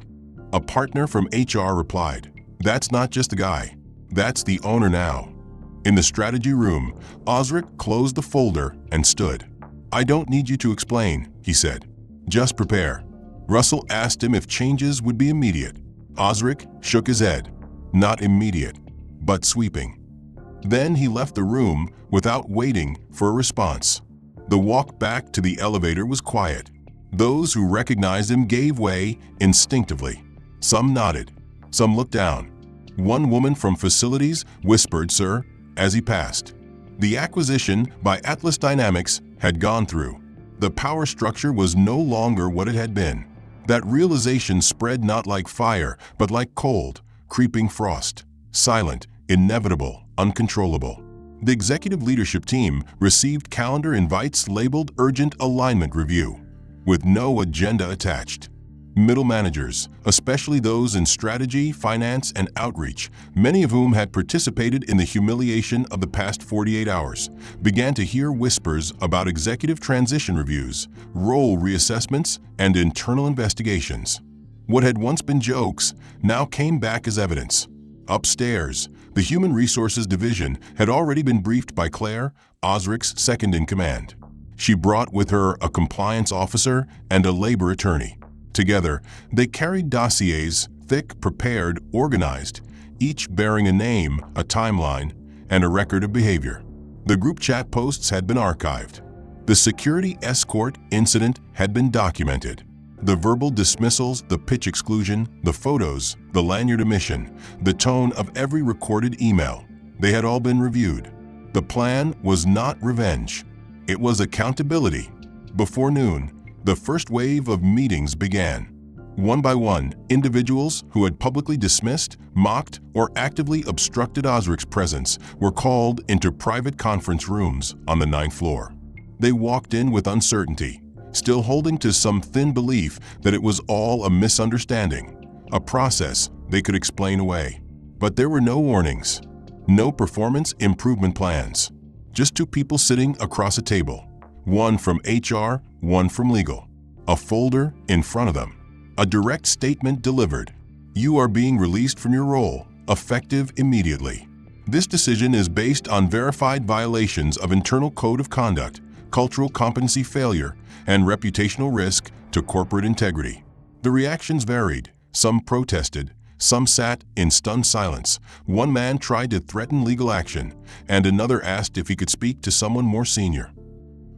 A partner from HR replied, "That's not just the guy. That's the owner now." In the strategy room, Osric closed the folder and stood. "I don't need you to explain," he said. "Just prepare." Russell asked him if changes would be immediate. Osric shook his head. Not immediate, but sweeping. Then he left the room without waiting for a response. The walk back to the elevator was quiet. Those who recognized him gave way instinctively. Some nodded. Some looked down. One woman from facilities whispered, "Sir," as he passed. The acquisition by Atlas Dynamics had gone through. The power structure was no longer what it had been. That realization spread not like fire, but like cold, creeping frost. Silent, inevitable, uncontrollable. The executive leadership team received calendar invites labeled Urgent Alignment Review, with no agenda attached. Middle managers, especially those in strategy, finance, and outreach, many of whom had participated in the humiliation of the past 48 hours, began to hear whispers about executive transition reviews, role reassessments, and internal investigations. What had once been jokes now came back as evidence. Upstairs, the Human Resources Division had already been briefed by Claire, Osric's second-in-command. She brought with her a compliance officer and a labor attorney. Together, they carried dossiers, thick, prepared, organized, each bearing a name, a timeline, and a record of behavior. The group chat posts had been archived. The security escort incident had been documented. The verbal dismissals, the pitch exclusion, the photos, the lanyard omission, the tone of every recorded email, they had all been reviewed. The plan was not revenge. It was accountability. Before noon, the first wave of meetings began. One by one, individuals who had publicly dismissed, mocked, or actively obstructed Osric's presence were called into private conference rooms on the 9th floor. They walked in with uncertainty, still holding to some thin belief that it was all a misunderstanding, a process they could explain away. But there were no warnings, no performance improvement plans, just two people sitting across a table, one from HR, one from legal. A folder in front of them. A direct statement delivered. You are being released from your role, effective immediately. This decision is based on verified violations of internal code of conduct, cultural competency failure, and reputational risk to corporate integrity. The reactions varied. Some protested, some sat in stunned silence. One man tried to threaten legal action, and another asked if he could speak to someone more senior.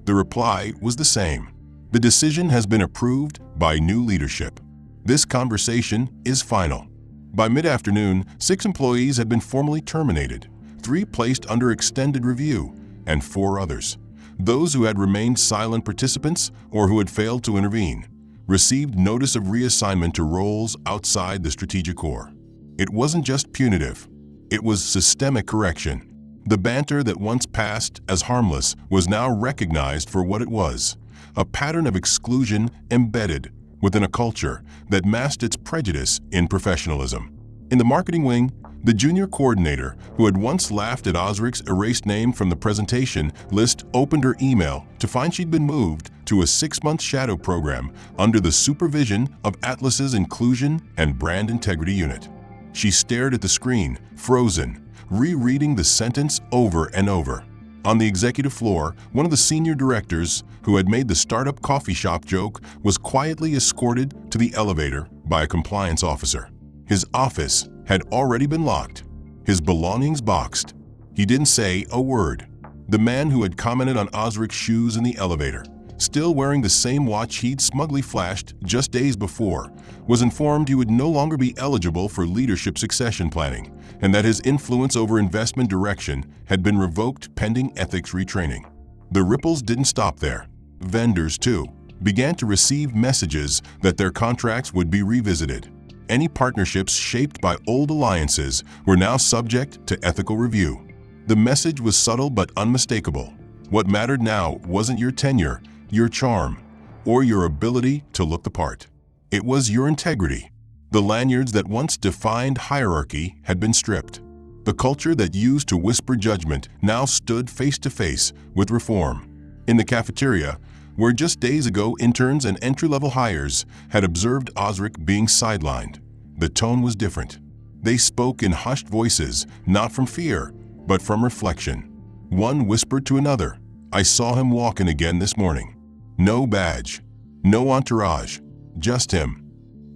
The reply was the same. The decision has been approved by new leadership. This conversation is final. By mid-afternoon, 6 employees had been formally terminated, 3 placed under extended review, and 4 others, those who had remained silent participants or who had failed to intervene, received notice of reassignment to roles outside the strategic core. It wasn't just punitive. It was systemic correction. The banter that once passed as harmless was now recognized for what it was, a pattern of exclusion embedded within a culture that masked its prejudice in professionalism. In the marketing wing, the junior coordinator, who had once laughed at Osric's erased name from the presentation list, opened her email to find she'd been moved to a 6-month shadow program under the supervision of Atlas's Inclusion and Brand Integrity Unit. She stared at the screen, frozen, rereading the sentence over and over. On the executive floor, one of the senior directors, who had made the startup coffee shop joke, was quietly escorted to the elevator by a compliance officer. His office had already been locked, his belongings boxed. He didn't say a word. The man who had commented on Osric's shoes in the elevator, still wearing the same watch he'd smugly flashed just days before, was informed he would no longer be eligible for leadership succession planning, and that his influence over investment direction had been revoked pending ethics retraining. The ripples didn't stop there. Vendors, too, began to receive messages that their contracts would be revisited. Any partnerships shaped by old alliances were now subject to ethical review. The message was subtle but unmistakable. What mattered now wasn't your tenure, your charm, or your ability to look the part. It was your integrity. The lanyards that once defined hierarchy had been stripped. The culture that used to whisper judgment now stood face to face with reform. In the cafeteria, where just days ago interns and entry-level hires had observed Osric being sidelined, the tone was different. They spoke in hushed voices, not from fear, but from reflection. One whispered to another, "I saw him walking again this morning. No badge, no entourage, just him."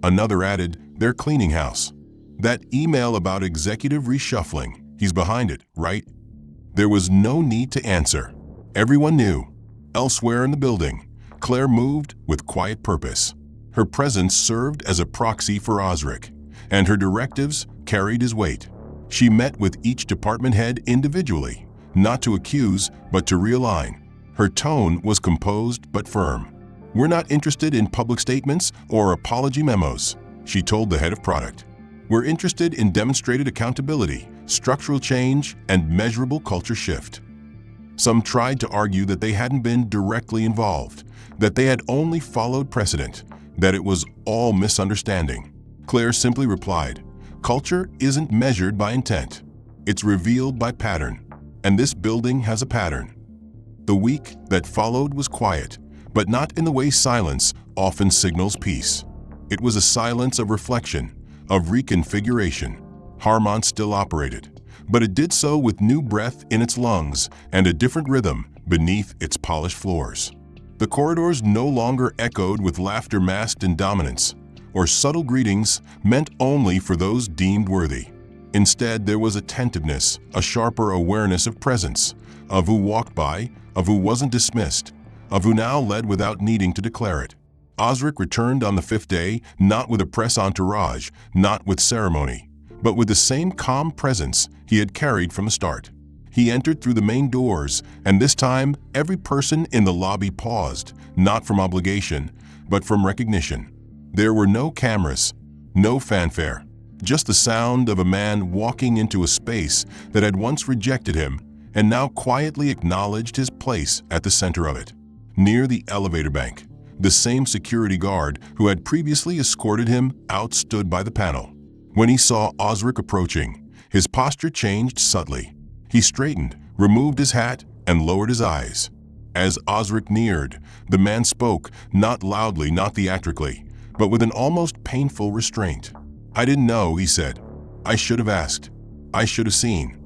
Another added, "They're cleaning house. That email about executive reshuffling, he's behind it, right?" There was no need to answer. Everyone knew. Elsewhere in the building, Claire moved with quiet purpose. Her presence served as a proxy for Osric, and her directives carried his weight. She met with each department head individually, not to accuse, but to realign. Her tone was composed but firm. "We're not interested in public statements or apology memos," she told the head of product. "We're interested in demonstrated accountability, structural change, and measurable culture shift." Some tried to argue that they hadn't been directly involved, that they had only followed precedent, that it was all misunderstanding. Claire simply replied, "Culture isn't measured by intent. It's revealed by pattern, and this building has a pattern." The week that followed was quiet, but not in the way silence often signals peace. It was a silence of reflection, of reconfiguration. Harmont still operated, but it did so with new breath in its lungs and a different rhythm beneath its polished floors. The corridors no longer echoed with laughter masked in dominance, or subtle greetings meant only for those deemed worthy. Instead, there was attentiveness, a sharper awareness of presence, of who walked by, of who wasn't dismissed, of who now led without needing to declare it. Osric returned on the fifth day, not with a press entourage, not with ceremony, but with the same calm presence he had carried from the start. He entered through the main doors, and this time every person in the lobby paused, not from obligation, but from recognition. There were no cameras, no fanfare, just the sound of a man walking into a space that had once rejected him and now quietly acknowledged his place at the center of it. Near the elevator bank, the same security guard who had previously escorted him out stood by the panel. When he saw Osric approaching, his posture changed subtly. He straightened, removed his hat, and lowered his eyes. As Osric neared, the man spoke, not loudly, not theatrically, but with an almost painful restraint. "I didn't know," he said. "I should have asked. I should have seen."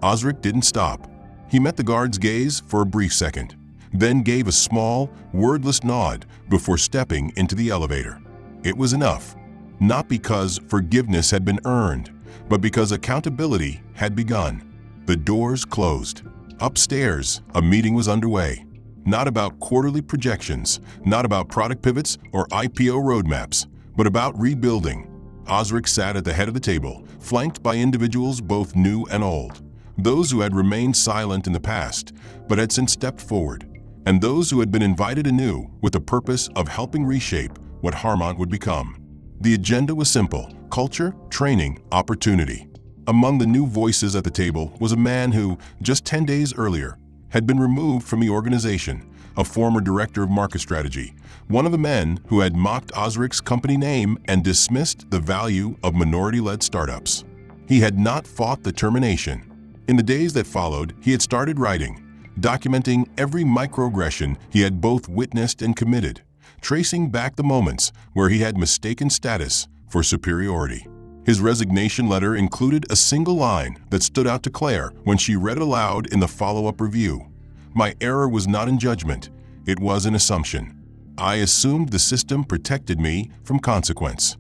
Osric didn't stop. He met the guard's gaze for a brief second, then gave a small, wordless nod before stepping into the elevator. It was enough, not because forgiveness had been earned, but because accountability had begun. The doors closed. Upstairs, a meeting was underway. Not about quarterly projections, not about product pivots or IPO roadmaps, but about rebuilding. Osric sat at the head of the table, flanked by individuals both new and old. Those who had remained silent in the past, but had since stepped forward, and those who had been invited anew with the purpose of helping reshape what Harmont would become. The agenda was simple: culture, training, opportunity. Among the new voices at the table was a man who, just 10 days earlier, had been removed from the organization, a former director of market strategy, one of the men who had mocked Osric's company name and dismissed the value of minority-led startups. He had not fought the termination. In the days that followed, he had started writing, documenting every microaggression he had both witnessed and committed, tracing back the moments where he had mistaken status for superiority. His resignation letter included a single line that stood out to Claire when she read it aloud in the follow-up review. "My error was not in judgment, it was an assumption. I assumed the system protected me from consequence."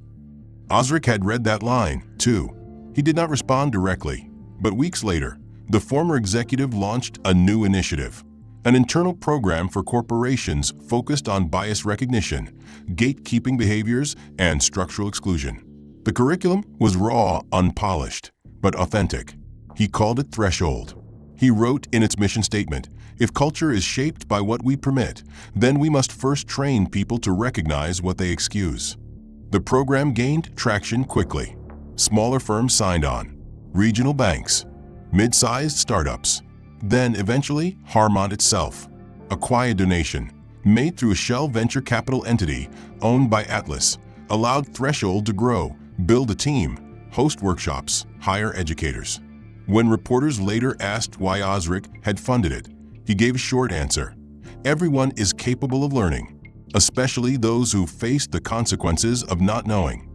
Osric had read that line, too. He did not respond directly, but weeks later, the former executive launched a new initiative, an internal program for corporations focused on bias recognition, gatekeeping behaviors, and structural exclusion. The curriculum was raw, unpolished, but authentic. He called it Threshold. He wrote in its mission statement, "If culture is shaped by what we permit, then we must first train people to recognize what they excuse." The program gained traction quickly. Smaller firms signed on, regional banks, mid-sized startups, then eventually Harmont itself. A quiet donation, made through a shell venture capital entity owned by Atlas, allowed Threshold to grow, build a team, host workshops, hire educators. When reporters later asked why Osric had funded it, he gave a short answer: Everyone is capable of learning, especially those who face the consequences of not knowing.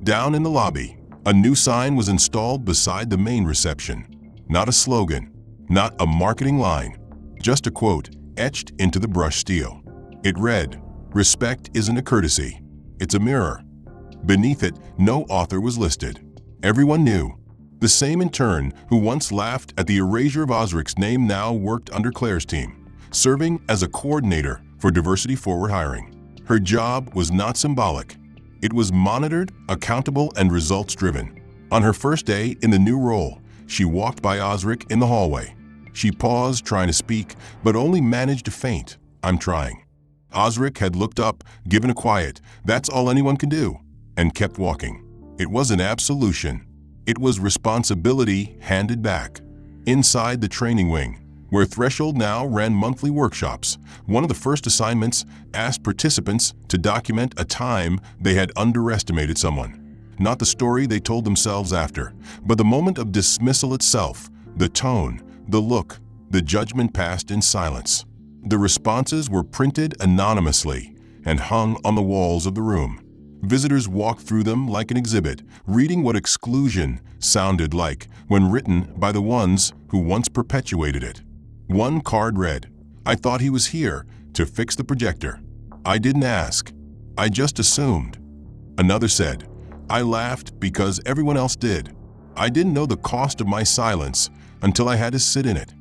Down in the lobby, a new sign was installed beside the main reception. Not a slogan, not a marketing line, just a quote etched into the brushed steel. It read, "Respect isn't a courtesy, it's a mirror." Beneath it, no author was listed. Everyone knew. The same intern who once laughed at the erasure of Osric's name now worked under Claire's team, serving as a coordinator for diversity-forward hiring. Her job was not symbolic. It was monitored, accountable, and results-driven. On her first day in the new role, she walked by Osric in the hallway. She paused, trying to speak, but only managed to faint. "I'm trying." Osric had looked up, given a quiet, "That's all anyone can do," and kept walking. It wasn't absolution. It was responsibility handed back. Inside the training wing, where Threshold now ran monthly workshops, one of the first assignments asked participants to document a time they had underestimated someone. Not the story they told themselves after, but the moment of dismissal itself, the tone, the look, the judgment passed in silence. The responses were printed anonymously and hung on the walls of the room. Visitors walked through them like an exhibit, reading what exclusion sounded like when written by the ones who once perpetuated it. One card read, "I thought he was here to fix the projector. I didn't ask. I just assumed." Another said, "I laughed because everyone else did. I didn't know the cost of my silence until I had to sit in it."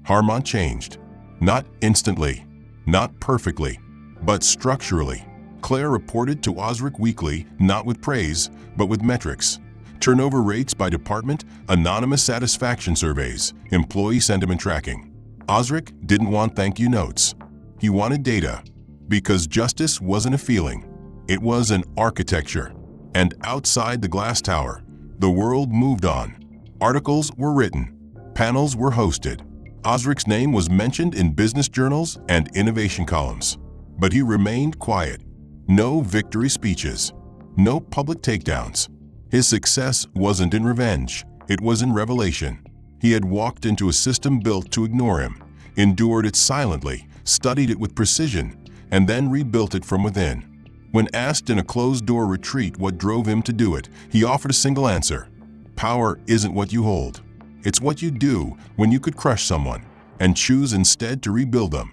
Harmont changed. Not instantly, not perfectly, but structurally. Claire reported to Osric weekly, not with praise, but with metrics. Turnover rates by department, anonymous satisfaction surveys, employee sentiment tracking. Osric didn't want thank you notes. He wanted data, because justice wasn't a feeling. It was an architecture. And outside the glass tower, the world moved on. Articles were written. Panels were hosted. Osric's name was mentioned in business journals and innovation columns. But he remained quiet. No victory speeches. No public takedowns. His success wasn't in revenge. It was in revelation. He had walked into a system built to ignore him, endured it silently, studied it with precision, and then rebuilt it from within. When asked in a closed-door retreat what drove him to do it, he offered a single answer. "Power isn't what you hold. It's what you do when you could crush someone and choose instead to rebuild them."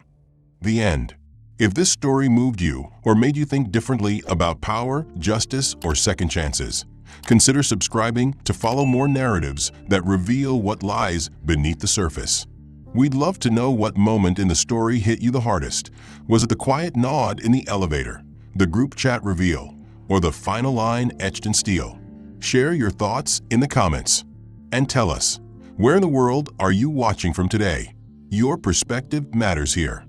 The end. If this story moved you or made you think differently about power, justice, or second chances, consider subscribing to follow more narratives that reveal what lies beneath the surface. We'd love to know what moment in the story hit you the hardest. Was it the quiet nod in the elevator, the group chat reveal, or the final line etched in steel? Share your thoughts in the comments. And tell us, where in the world are you watching from today? Your perspective matters here.